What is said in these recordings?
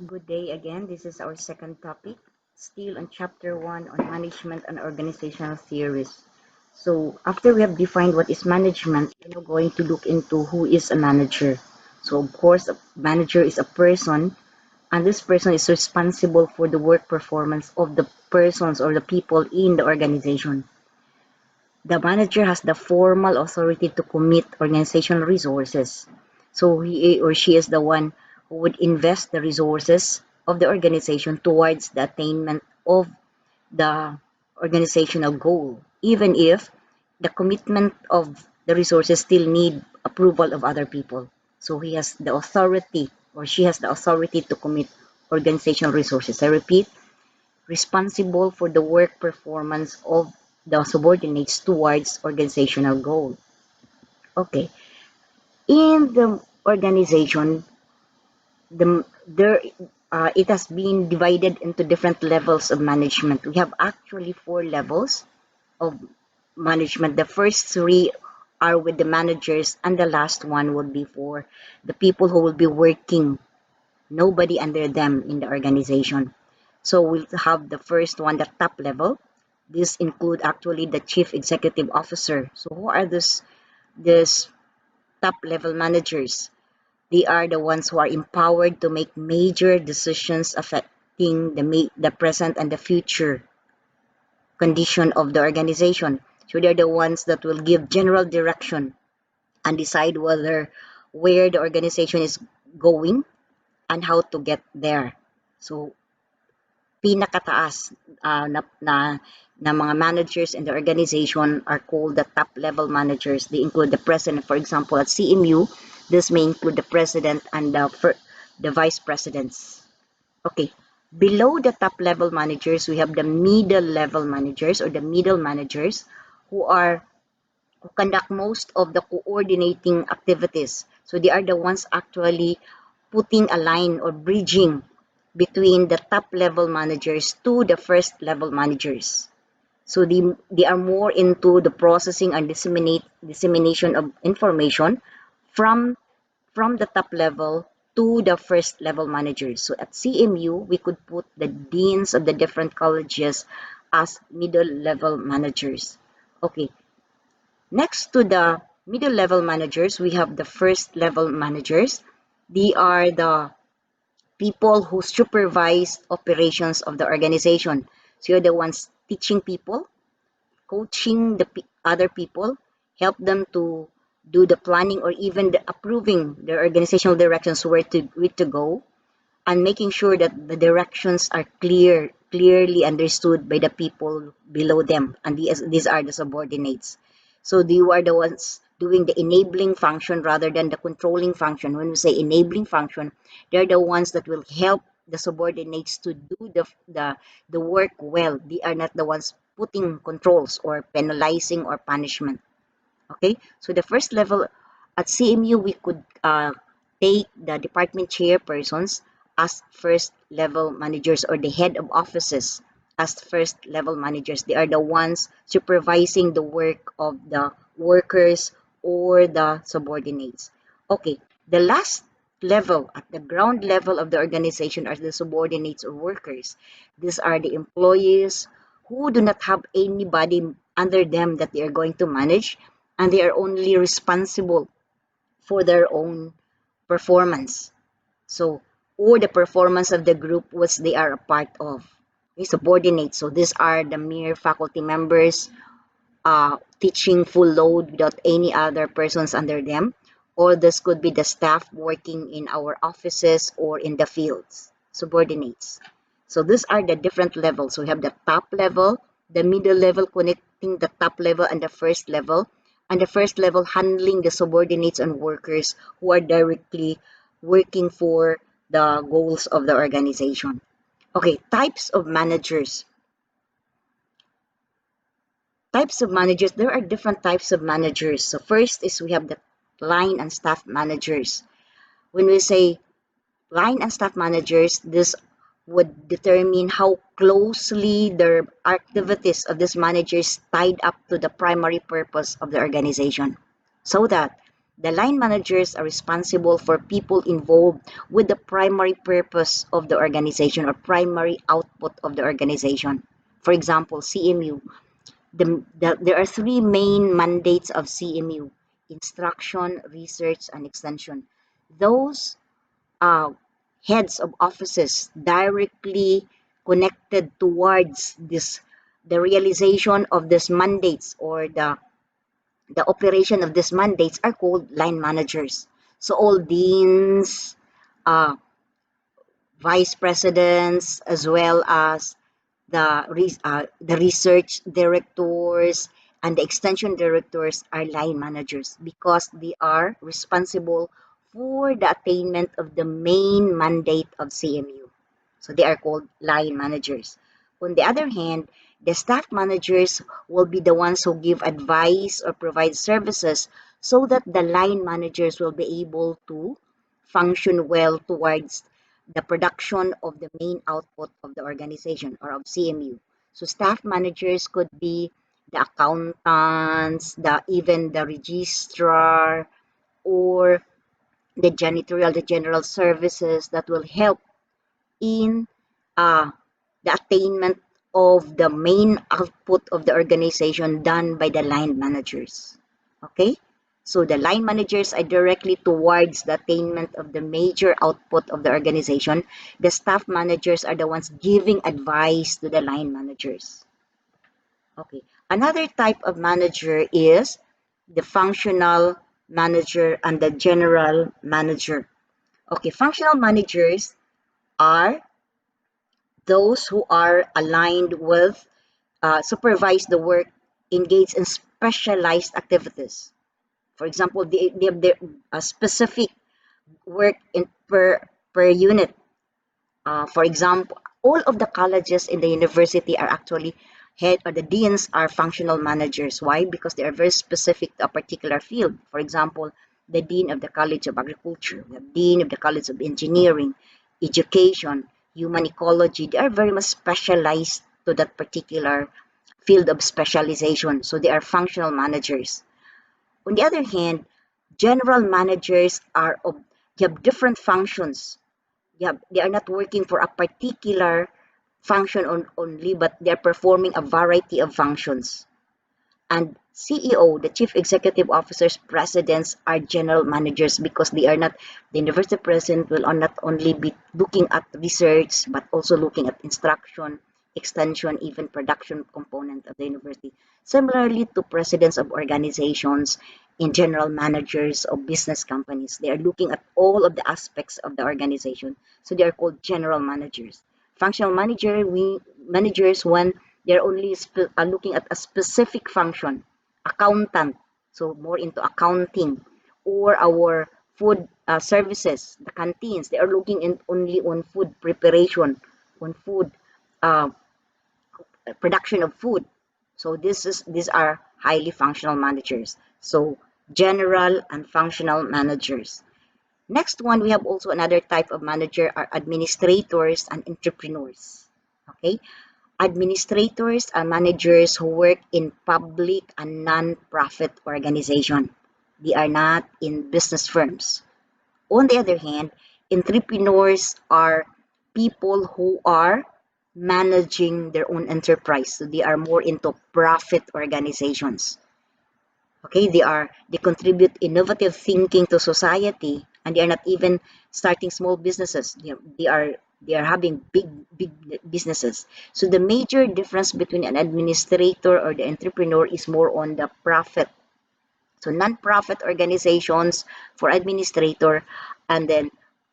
Good day again. This is our second topic, still on chapter 1 on management and organizational theories. So, after we have defined what is management, we're now going to look into who is a manager. So, of course, a manager is a person, and this person is responsible for the work performance of the persons or the people in the organization. The manager has the formal authority to commit organizational resources. So he or she is the one who would invest the resources of the organization towards the attainment of the organizational goal, even if the commitment of the resources still need approval of other people. So he has the authority or she has the authority to commit organizational resources. I repeat, responsible for the work performance of the subordinates towards organizational goal. Okay. In the organization, it has been divided into different levels of management. We have actually four levels of management. The first three are with the managers, and the last one would be for the people who will be working, nobody under them in the organization. So we'll have the first one, the top level. This include actually the chief executive officer. So who are this top level managers? They are the ones who are empowered to make major decisions affecting the present and the future condition of the organization. So they're the ones that will give general direction and decide where the organization is going and how to get there. So pinakataas na mga managers in the organization are called the top level managers. They include the president, for example, at CMU. This may include the president and the vice presidents. Okay, below the top level managers, we have the middle level managers or the middle managers who conduct most of the coordinating activities. So they are the ones actually putting a line or bridging between the top level managers to the first level managers. So they are more into the processing and dissemination of information from from the top level to the first level managers. So at CMU, we could put the deans of the different colleges as middle level managers. Okay, next to the middle level managers, we have the first level managers. They are the people who supervise operations of the organization. So you're the ones teaching people, coaching the other people, help them to do the planning or even the approving their organizational directions where to go, and making sure that the directions are clearly understood by the people below them, and these are the subordinates. So you are the ones doing the enabling function rather than the controlling function. When we say enabling function, they're the ones that will help the subordinates to do the work well. They are not the ones putting controls or penalizing or punishment. Okay, so the first level at CMU, we could take the department chairpersons as first level managers or the head of offices as first level managers. They are the ones supervising the work of the workers or the subordinates. Okay, the last level at the ground level of the organization are the subordinates or workers. These are the employees who do not have anybody under them that they are going to manage, and they are only responsible for their own performance. So, or the performance of the group which they are a part of. Okay, subordinates. So these are the mere faculty members teaching full load without any other persons under them. Or this could be the staff working in our offices or in the fields. Subordinates. So these are the different levels. So we have the top level, the middle level connecting the top level and the first level, and the first level handling the subordinates and workers who are directly working for the goals of the organization. Okay, types of managers. Types of managers, there are different types of managers. So first is we have the line and staff managers. When we say line and staff managers, this would determine how closely their activities of these managers tied up to the primary purpose of the organization. So that The line managers are responsible for people involved with the primary purpose of the organization or primary output of the organization. For example, CMU. There are three main mandates of CMU: instruction, research, and extension. Those uh, heads of offices directly connected towards this, the realization of these mandates or the operation of these mandates are called line managers. So all deans, uh, vice presidents, as well as the research directors and the extension directors are line managers because they are responsible for the attainment of the main mandate of CMU. So they are called line managers. On the other hand, the staff managers will be the ones who give advice or provide services so that the line managers will be able to function well towards the production of the main output of the organization or of CMU. So staff managers could be the accountants, even the registrar, or the janitorial, the general services that will help in uh, the attainment of the main output of the organization done by the line managers. Okay? So the line managers are directly towards the attainment of the major output of the organization. The staff managers are the ones giving advice to the line managers. Okay. Another type of manager is the functional manager and the general manager. Okay, functional managers are those who are aligned with, supervise the work, engage in specialized activities. For example, they have their specific work in per unit. For example, all of the colleges in the university are actually head, or the deans are functional managers. Why? Because they are very specific to a particular field. For example, the dean of the College of Agriculture, the dean of the College of Engineering, Education, Human Ecology. They are very much specialized to that particular field of specialization. So they are functional managers. On the other hand, general managers are of, they have different functions. They are not working for a particular function only, but they are performing a variety of functions. And CEO, the chief executive officers, presidents are general managers because they are not, the university president will not only be looking at research, but also looking at instruction, extension, even production component of the university. Similarly to presidents of organizations and general managers of business companies, they are looking at all of the aspects of the organization. So they are called general managers. Functional managers when they're only looking at a specific function. Accountant, so more into accounting, or our food services, the canteens, they are looking in only on food preparation, on food uh, production of food. So these are highly functional managers. So general and functional managers. Next one, we have also another type of manager are administrators and entrepreneurs. Okay, administrators are managers who work in public and non-profit organization. They are not in business firms. On the other hand, entrepreneurs are people who are managing their own enterprise. So they are more into profit organizations. Okay, they contribute innovative thinking to society, and they are not even starting small businesses. They are having big businesses. So the major difference between an administrator or the entrepreneur is more on the profit. So non-profit organizations for administrator, and then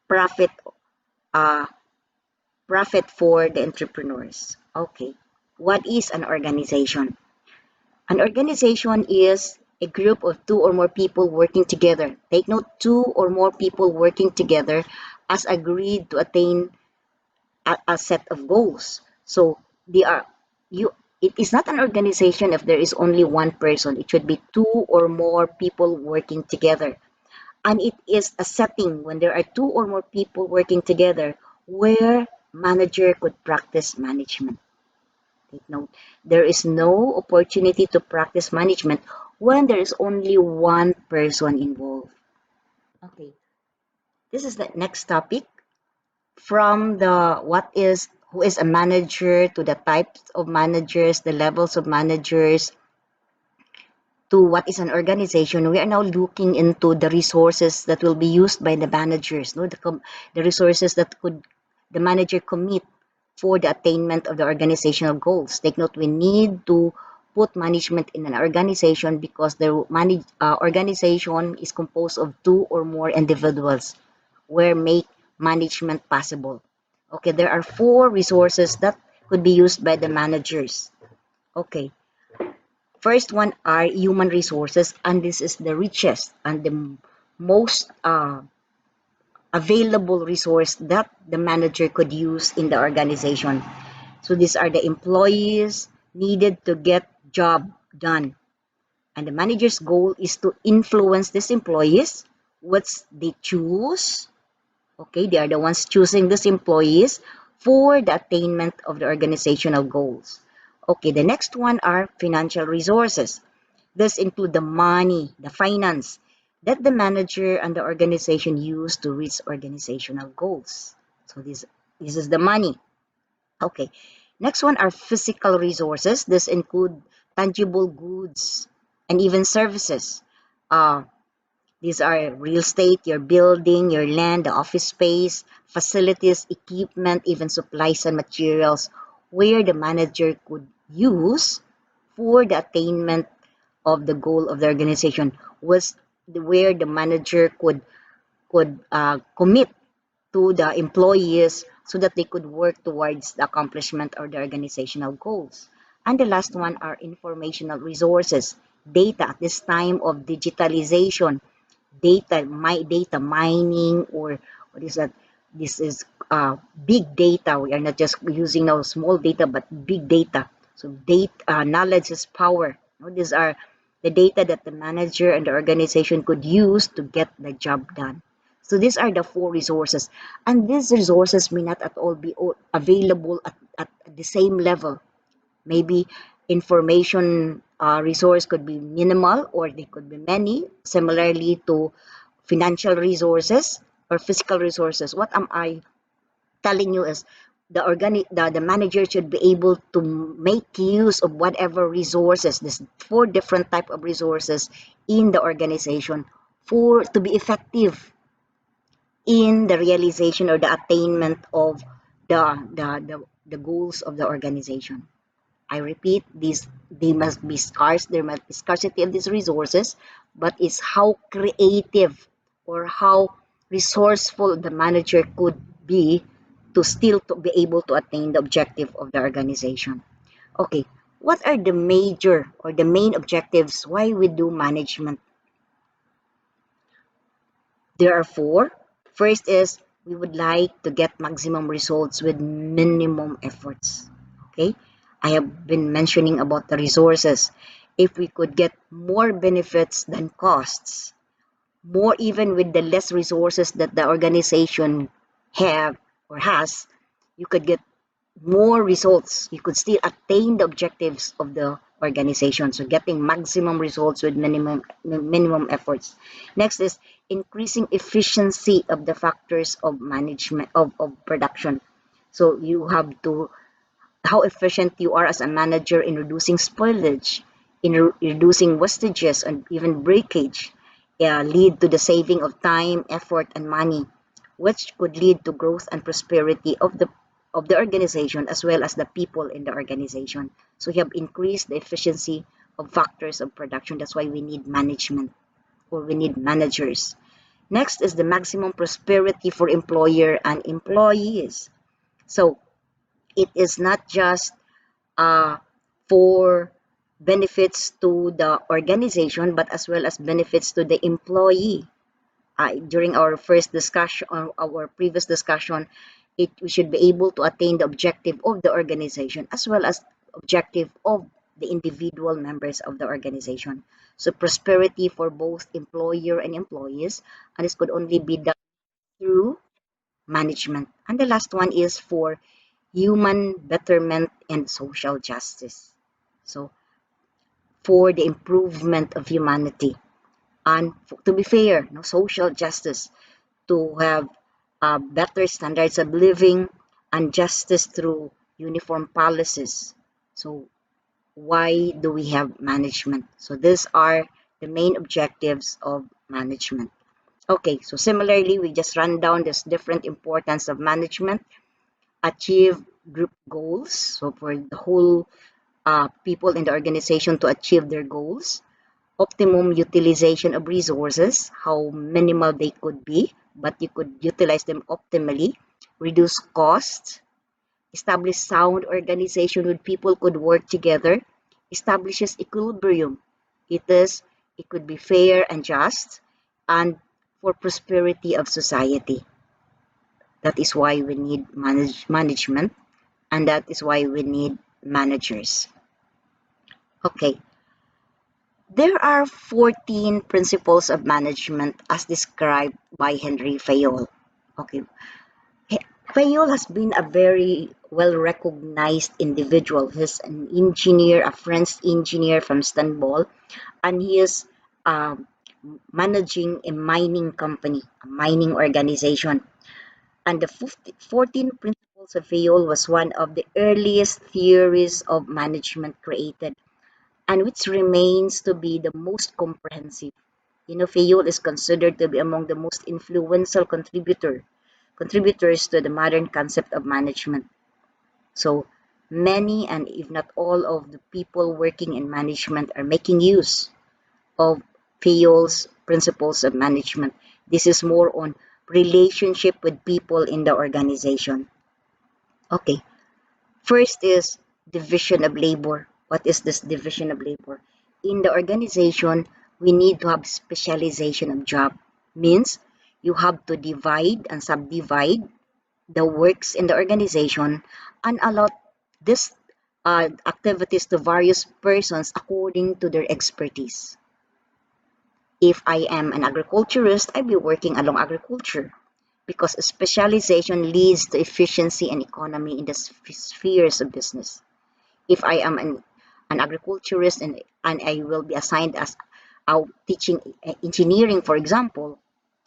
profit uh, profit for the entrepreneurs. Okay, what is an organization? An organization is a group of two or more people working together. Take note, two or more people working together as agreed to attain a set of goals. So they are you. It is not an organization if there is only one person. It should be two or more people working together. And it is a setting when there are two or more people working together where manager could practice management. Take note, there is no opportunity to practice management when there is only one person involved. Okay, this is the next topic. From the what is who is a manager to the types of managers, the levels of managers, to what is an organization, we are now looking into the resources that will be used by the managers, no, the resources that could the manager commit for the attainment of the organizational goals. Take note, we need to put management in an organization because the organization is composed of two or more individuals where make management possible. Okay, there are four resources that could be used by the managers. Okay, first one are human resources, and this is the richest and the most available resource that the manager could use in the organization. So these are the employees needed to get job done. And the manager's goal is to influence these employees, what they choose. Okay, they are the ones choosing these employees for the attainment of the organizational goals. Okay, the next one are financial resources. This include the money, the finance that the manager and the organization use to reach organizational goals. So this is the money. Okay. Next one are physical resources. This include tangible goods and even services. Uh, these are real estate, your building, your land, the office space, facilities, equipment, even supplies and materials where the manager could use for the attainment of the goal of the organization, was where the manager could commit to the employees so that they could work towards the accomplishment of the organizational goals. And the last one are informational resources, data at this time of digitalization, data mining, or what is that? This is big data. We are not just using now small data, but big data. So data knowledge is power. You know, these are the data that the manager and the organization could use to get the job done. So these are the four resources, and these resources may not at all be available at the same level. Maybe information resource could be minimal or they could be many. Similarly to financial resources or physical resources. What am I telling you is the manager should be able to make use of whatever resources, this four different type of resources in the organization for to be effective in the realization or the attainment of the goals of the organization. I repeat, these they must be scarce. There must be scarcity of these resources, but it's how creative or how resourceful the manager could be to still to be able to attain the objective of the organization. Okay, what are the major or the main objectives why we do management? There are four. First is we would like to get maximum results with minimum efforts. Okay, I have been mentioning about the resources. If we could get more benefits than costs, more even with the less resources that the organization have or has, you could get more results. You could still attain the objectives of the organization. So getting maximum results with minimum efforts. Next is increasing efficiency of the factors of management of production. So you have to how efficient you are as a manager in reducing spoilage, in reducing wastages and even breakage, lead to the saving of time, effort, and money, which could lead to growth and prosperity of the organization as well as the people in the organization. So you have increased the efficiency of factors of production. That's why we need management or we need managers. Next is the maximum prosperity for employer and employees. So it is not just uh, for benefits to the organization, but as well as benefits to the employee. During our first discussion, our previous discussion, we should be able to attain the objective of the organization as well as objective of the individual members of the organization. So prosperity for both employer and employees, and this could only be done through management. And the last one is for human betterment and social justice. So for the improvement of humanity and to be fair, no social justice, to have better standards of living and justice through uniform policies. So why do we have management? So these are the main objectives of management. Okay, so similarly, we just run down this different importance of management, achieve group goals. So for the whole people in the organization to achieve their goals, optimum utilization of resources, how minimal they could be, but you could utilize them optimally, reduce costs, establish sound organization where people could work together, establishes equilibrium. It could be fair and just, and for prosperity of society. That is why we need management, and that is why we need managers. Okay, there are 14 principles of management as described by Henry Fayol. Okay, Fayol has been a very well recognized individual. He's an engineer, a French engineer from Istanbul, and he is um, managing a mining company, a mining organization. And the 14 principles of Fayol was one of the earliest theories of management created, and which remains to be the most comprehensive. You know, Fayol is considered to be among the most influential contributors to the modern concept of management. So many and if not all of the people working in management are making use of Fayol's principles of management. This is more on relationship with people in the organization. Okay, first is division of labor. What is this division of labor? In the organization, we need to have specialization of job. Means you have to divide and subdivide the works in the organization and allot these activities to various persons according to their expertise. If I am an agriculturist, I'll be working along agriculture because specialization leads to efficiency and economy in the spheres of business. If I am an agriculturist and I will be assigned as teaching engineering, for example,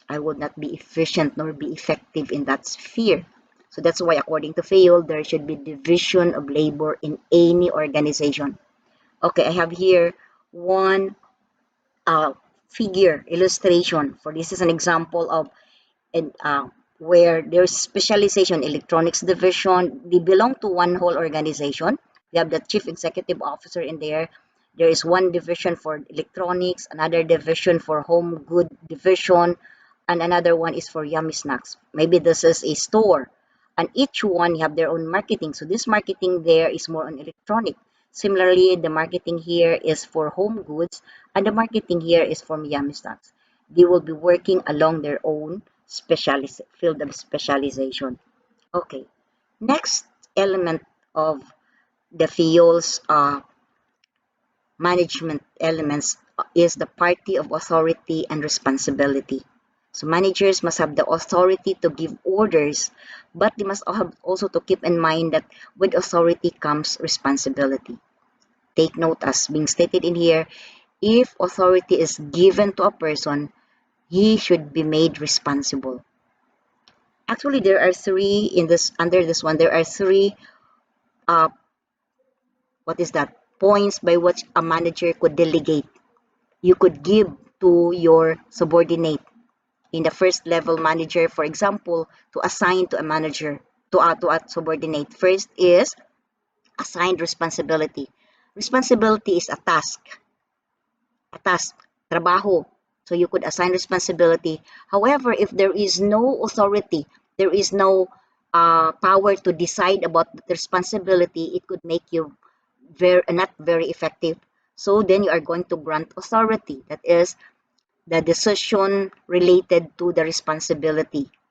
I would not be efficient nor be effective in that sphere. So that's why, according to Fayol, there should be division of labor in any organization. Okay, I have here one uh, figure illustration for this is an example of and where there's specialization electronics division. They belong to one whole organization. We have the chief executive officer in there. There is one division for electronics, another division for home good division, and another one is for yummy snacks. Maybe this is a store, and each one have their own marketing. So this marketing there is more on electronic. Similarly, the marketing here is for home goods, and the marketing here is for yummy snacks. They will be working along their own field of specialization. Okay, next element of the FIOL's management elements is the party of authority and responsibility. So managers must have the authority to give orders, but they must have also to keep in mind that with authority comes responsibility. Take note as being stated in here, if authority is given to a person, he should be made responsible. Actually, there are three in this under this one. There are three uh what is that points by which a manager could delegate. You could give to your subordinate in the first level manager, for example, to assign to a manager to a subordinate. First is assigned responsibility. Responsibility is a task, trabaho. So you could assign responsibility. However, if there is no authority, there is no power to decide about the responsibility, it could make you not very effective. So then you are going to grant authority. That is the decision related to the responsibility.